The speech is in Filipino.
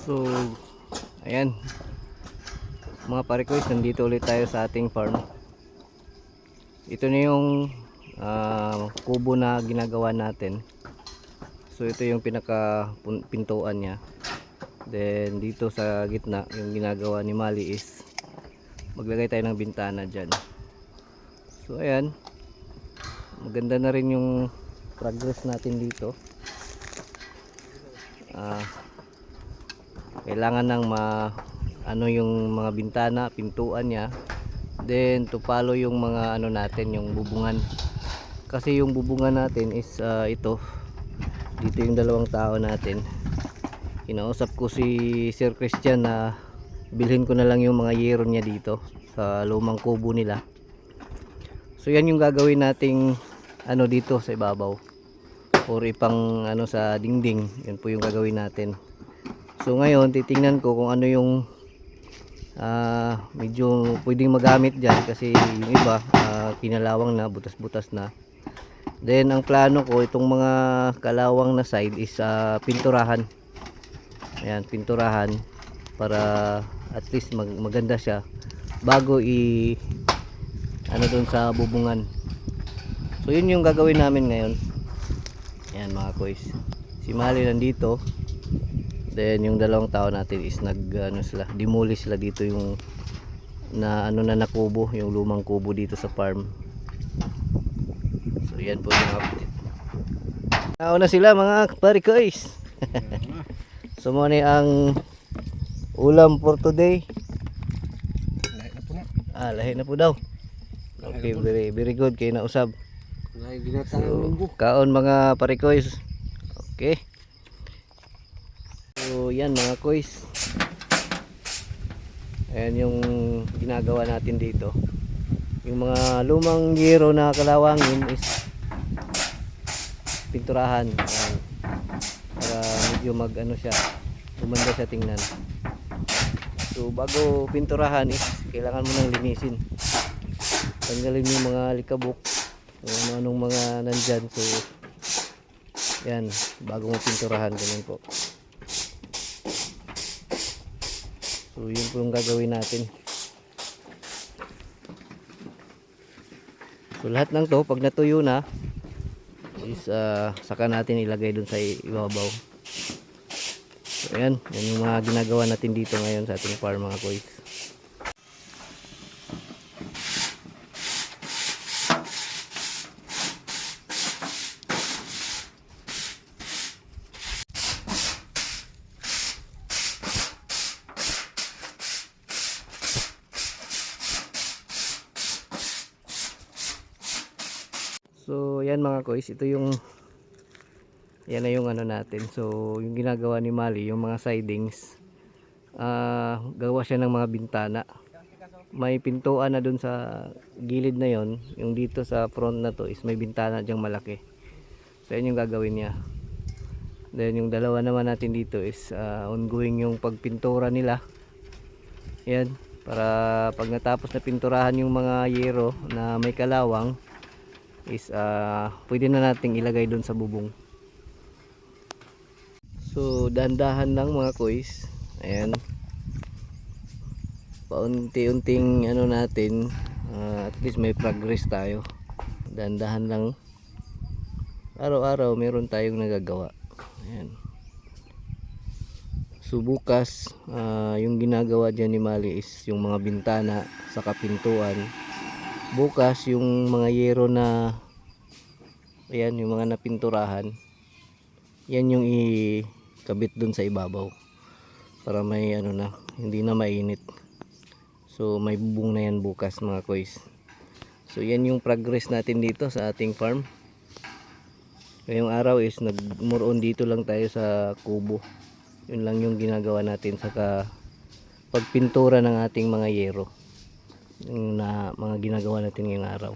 So, ayan mga pare-koys, nandito ulit tayo sa ating farm. Ito na yung kubo na ginagawa natin. So ito yung pinaka pintuan niya. Then dito sa gitna, yung ginagawa ni Mali is maglagay tayo ng bintana dyan. So ayan, maganda na rin yung progress natin dito. Kailangan ng ano yung mga bintana, pintuan niya, then to follow yung mga ano natin, yung bubungan, kasi yung bubungan natin is ito dito yung dalawang tao natin. Kinausap ko si Sir Christian na bilhin ko na lang yung mga yero niya dito sa lumang kubo nila. So yan yung gagawin nating ano dito sa ibabaw, or ipang ano sa dingding. Yan po yung gagawin natin. So ngayon titingnan ko kung ano yung medyo pwedeng magamit dyan, kasi yung iba kinalawang na, butas-butas na. Then ang plano ko, itong mga kalawang na side is pinturahan. Ayan, pinturahan para at least maganda siya bago ano dun sa bubungan. So yun yung gagawin namin ngayon. Ayan mga koys, si Mali nandito. Then yung dalawang tao natin is demolish sila dito yung na kubo, yung lumang kubo dito sa farm. So yan po yung update. Nauna sila mga pare-koys. So muna ang ulam for today. Lahi na po na. Lahi na po daw. Okay, very good kayo na usab. So kaon mga pare-koys. Okay. So yan mga koys, ayan yung ginagawa natin dito. Yung mga lumang yero na kalawangin is pinturahan. Ayan, para medyo ano siya, gumanda siya tingnan. So bago pinturahan is kailangan mo nang linisin, tanggalin yung mga likabok, kung anong mga nandyan. So yan, bago mo pinturahan, ganun po. So yun po yung gagawin natin. So lahat ng to pag natuyo na is saka natin ilagay dun sa ibabaw. So ayan, yan yung mga ginagawa natin dito ngayon sa ating farm mga koys. So yan mga koys, ito yung yan na yung ano natin. So yung ginagawa ni Mali, yung mga sidings, gawa siya ng mga bintana. May pintuan na dun sa gilid na yon. Yung dito sa front na to is may bintana dyang malaki. So yan yung gagawin niya. Then yung dalawa naman natin dito is ongoing yung pagpintura nila. Yan, para pag natapos na pinturahan yung mga yero na may kalawang is pwede na nating ilagay doon sa bubong. So dahan-dahan lang mga koys. Ayan, paunti-unting ano natin, at least may progress tayo. Dahan-dahan lang, araw-araw meron tayong nagagawa. Ayan. So bukas yung ginagawa dyan ni Mali is yung mga bintana sa kapintuan. Bukas yung mga yero na ayan, yung mga napinturahan, yan yung ikabit dun sa ibabaw para may ano na, hindi na mainit. So may bubong na yan bukas mga koys. So yan yung progress natin dito sa ating farm. Ngayong araw is nagmuroon dito lang tayo sa kubo. Yun lang yung ginagawa natin sa pagpintura ng ating mga yero, yung mga ginagawa natin ngayong araw.